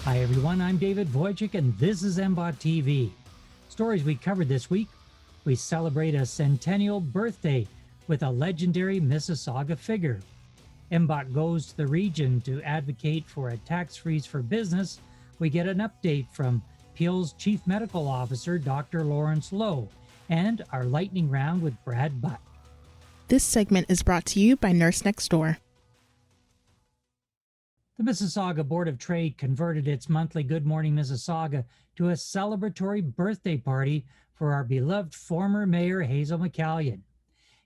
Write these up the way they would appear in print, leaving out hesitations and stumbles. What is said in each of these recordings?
Hi everyone, I'm David Wojcik and this is MBOT TV. Stories we covered this week: we celebrate a centennial birthday with a legendary Mississauga figure. MBOT goes to the region to advocate for a tax freeze for business. We get an update from Peel's Chief Medical Officer, Dr. Lawrence Lowe, and our lightning round with Brad Butt. This segment is brought to you by Nurse Next Door. The Mississauga Board of Trade converted its monthly Good Morning Mississauga to a celebratory birthday party for our beloved former Mayor Hazel McCallion.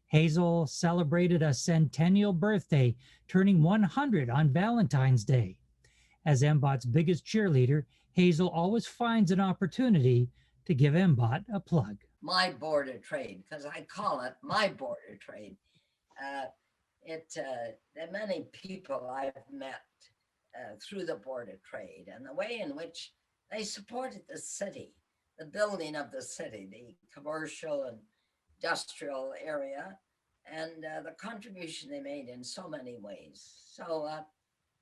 Hazel celebrated a centennial birthday, turning 100 on Valentine's Day. As MBOT's biggest cheerleader, Hazel always finds an opportunity to give MBOT a plug. My Board of Trade, because I call it my Board of Trade. There are many people I've met through the Board of Trade, and the way in which they supported the city, the building of the city, the commercial and industrial area, and the contribution they made in so many ways. So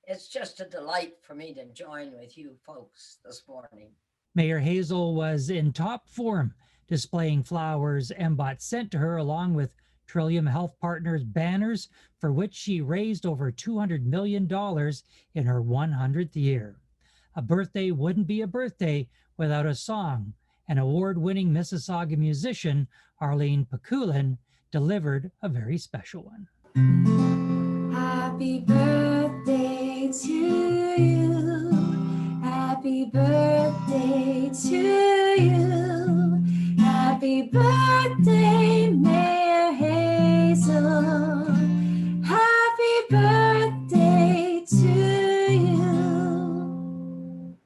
it's just a delight for me to join with you folks this morning. Mayor Hazel was in top form, displaying flowers MBOT sent to her along with Trillium Health Partners banners, for which she raised over $200 million in her 100th year. A birthday wouldn't be a birthday without a song. An award-winning Mississauga musician, Arlene McCallion, delivered a very special one. Happy birthday to you. Happy birthday to you. Happy birthday, Mayor Hazel. Happy birthday to you.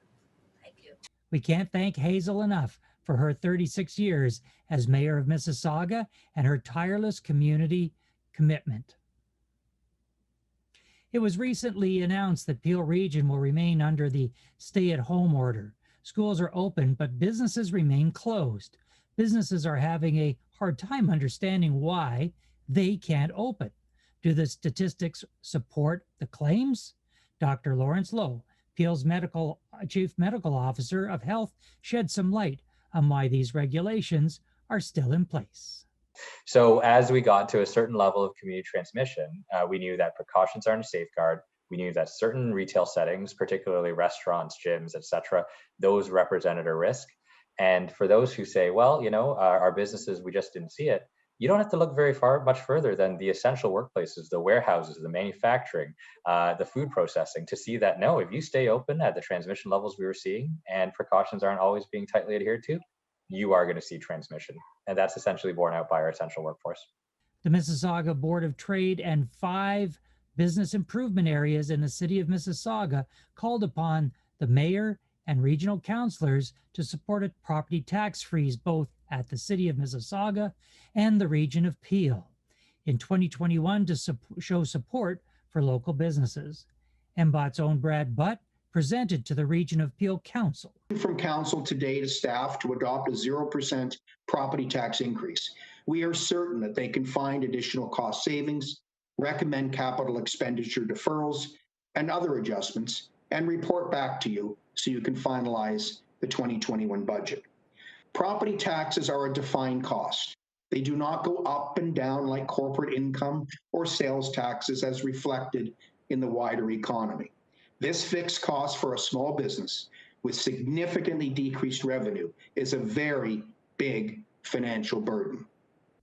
Thank you. We can't thank Hazel enough for her 36 years as mayor of Mississauga and her tireless community commitment. It was recently announced that Peel Region will remain under the stay-at-home order. Schools are open, but businesses remain closed. Businesses are having a hard time understanding why they can't open. Do the statistics support the claims? Dr. Lawrence Lowe, Peel's Chief Medical Officer of Health, shed some light on why these regulations are still in place. So as we got to a certain level of community transmission, we knew that precautions aren't a safeguard. We knew that certain retail settings, particularly restaurants, gyms, etc., those represented a risk. And for those who say, well, our businesses, we just didn't see it, you don't have to look much further than the essential workplaces, the warehouses, the manufacturing, the food processing, to see that, no, if you stay open at the transmission levels we were seeing and precautions aren't always being tightly adhered to, you are going to see transmission. And that's essentially borne out by our essential workforce. The Mississauga Board of Trade and 5 business improvement areas in the city of Mississauga called upon the mayor and regional councillors to support a property tax freeze both at the city of Mississauga and the region of Peel in 2021 to show support for local businesses. MBOT's own Brad Butt presented to the region of Peel Council. From council today to staff to adopt a 0% property tax increase. We are certain that they can find additional cost savings, recommend capital expenditure deferrals and other adjustments, and report back to you so you can finalize the 2021 budget. Property taxes are a defined cost. They do not go up and down like corporate income or sales taxes as reflected in the wider economy. This fixed cost for a small business with significantly decreased revenue is a very big financial burden.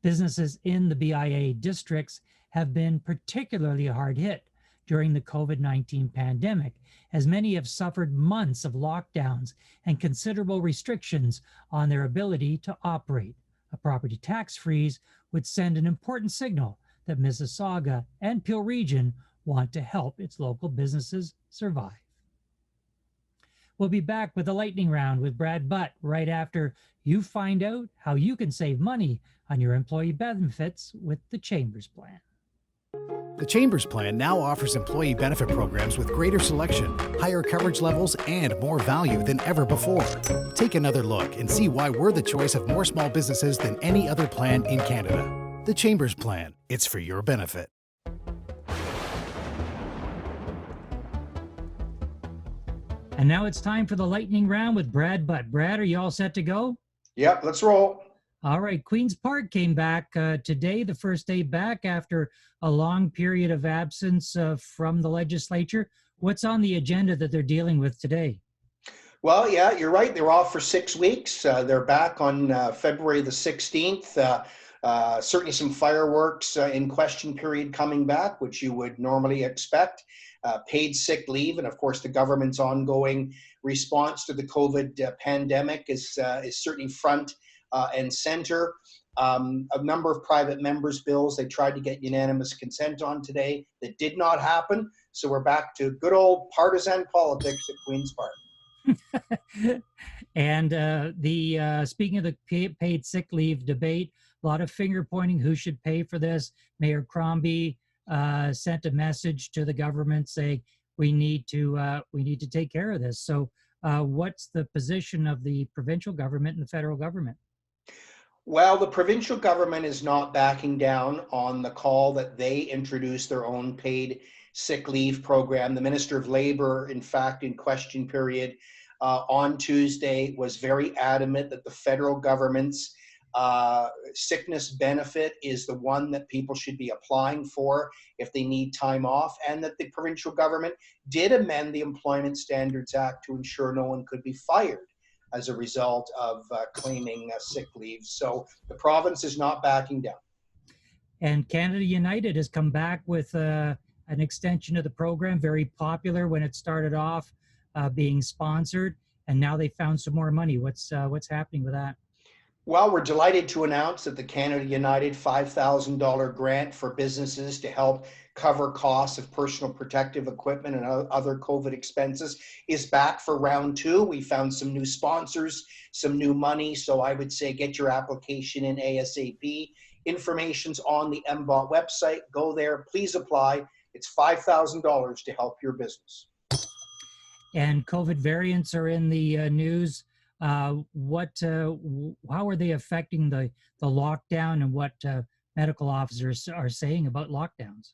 Businesses in the BIA districts have been particularly hard hit during the COVID-19 pandemic, as many have suffered months of lockdowns and considerable restrictions on their ability to operate. A property tax freeze would send an important signal that Mississauga and Peel Region want to help its local businesses survive. We'll be back with a lightning round with Brad Butt right after you find out how you can save money on your employee benefits with the Chambers Plan. The Chambers Plan now offers employee benefit programs with greater selection, higher coverage levels, and more value than ever before. Take another look and see why we're the choice of more small businesses than any other plan in Canada. The Chambers Plan. It's for your benefit. And now it's time for the lightning round with Brad Butt. Brad, are you all set to go? Yep, let's roll. All right. Queen's Park came back today, the first day back after a long period of absence from the legislature. What's on the agenda that they're dealing with today? Well, yeah, you're right. They're off for 6 weeks. They're back on February the 16th. Certainly some fireworks in question period coming back, which you would normally expect. Paid sick leave, and of course the government's ongoing response to the COVID pandemic is certainly front and center. A number of private members' bills they tried to get unanimous consent on today that did not happen. So we're back to good old partisan politics at Queen's Park. And speaking of the paid sick leave debate, a lot of finger pointing who should pay for this. Mayor Crombie sent a message to the government saying we need to take care of this. So what's the position of the provincial government and the federal government? Well, the provincial government is not backing down on the call that they introduce their own paid sick leave program. The Minister of Labor, in fact, in question period on Tuesday, was very adamant that the federal government's sickness benefit is the one that people should be applying for if they need time off, and that the provincial government did amend the Employment Standards Act to ensure no one could be fired as a result of claiming sick leave. So the province is not backing down. And Canada United has come back with an extension of the program, very popular when it started off being sponsored, and now they found some more money. What's happening with that? Well, we're delighted to announce that the Canada United $5,000 grant for businesses to help cover costs of personal protective equipment and other COVID expenses is back for round 2. We found some new sponsors, some new money. So I would say get your application in ASAP. Information's on the MBOT website. Go there, please apply. It's $5,000 to help your business. And COVID variants are in the news. How are they affecting the lockdown, and what medical officers are saying about lockdowns?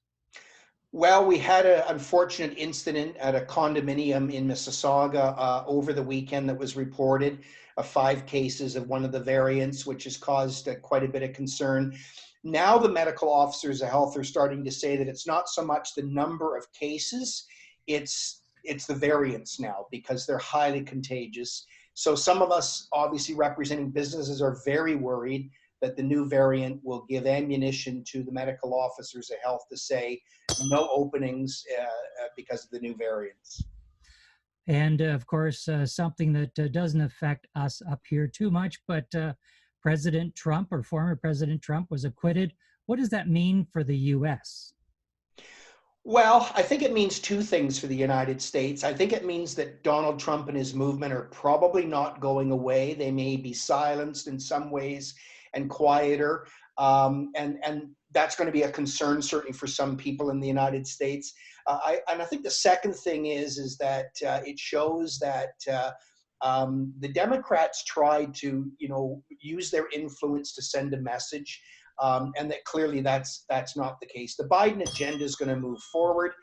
Well, we had an unfortunate incident at a condominium in Mississauga over the weekend that was reported of 5 cases of one of the variants, which has caused quite a bit of concern. Now the medical officers of health are starting to say that it's not so much the number of cases, it's the variants now, because they're highly contagious. So some of us, obviously representing businesses, are very worried that the new variant will give ammunition to the medical officers of health to say no openings because of the new variants. And of course, something that doesn't affect us up here too much, but President Trump, or former President Trump, was acquitted. What does that mean for the U.S.? Well, I think it means 2 things for the United States. I think it means that Donald Trump and his movement are probably not going away. They may be silenced in some ways and quieter. And that's going to be a concern, certainly for some people in the United States. I think the second thing is that it shows that the Democrats tried to, use their influence to send a message. And that clearly that's not the case. The Biden agenda is going to move forward.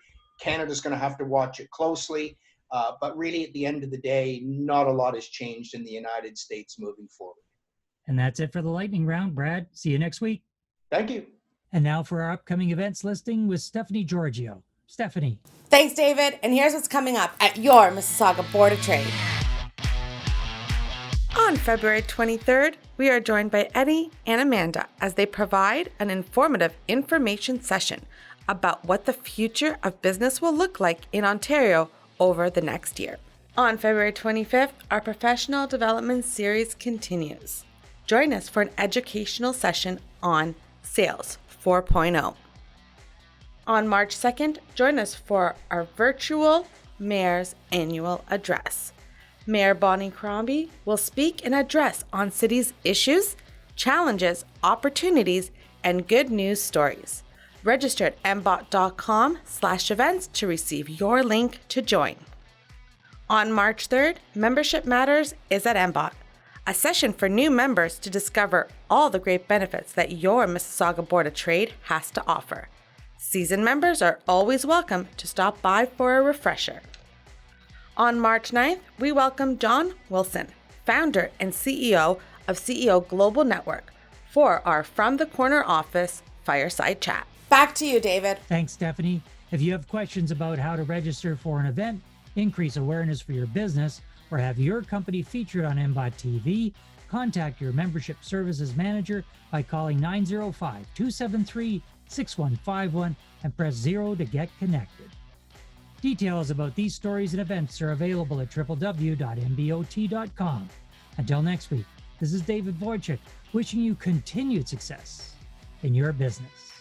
Canada's going to have to watch it closely. But really, at the end of the day, not a lot has changed in the United States moving forward. And that's it for the lightning round, Brad. See you next week. Thank you. And now for our upcoming events listing with Stephanie Giorgio. Stephanie. Thanks, David. And here's what's coming up at your Mississauga Board of Trade. On February 23rd, we are joined by Eddie and Amanda as they provide an informative information session about what the future of business will look like in Ontario over the next year. On February 25th, our professional development series continues. Join us for an educational session on Sales 4.0. On March 2nd, join us for our virtual Mayor's Annual Address. Mayor Bonnie Crombie will speak and address on city's issues, challenges, opportunities, and good news stories. Register at mbot.com/events to receive your link to join. On March 3rd, Membership Matters is at MBOT, a session for new members to discover all the great benefits that your Mississauga Board of Trade has to offer. Seasoned members are always welcome to stop by for a refresher. On March 9th, we welcome John Wilson, founder and CEO of CEO Global Network, for our From the Corner Office fireside chat. Back to you, David. Thanks, Stephanie. If you have questions about how to register for an event, increase awareness for your business, or have your company featured on MBOT TV, contact your membership services manager by calling 905-273-6151 and press 0 to get connected. Details about these stories and events are available at www.mbot.com. Until next week, this is David Wojcik wishing you continued success in your business.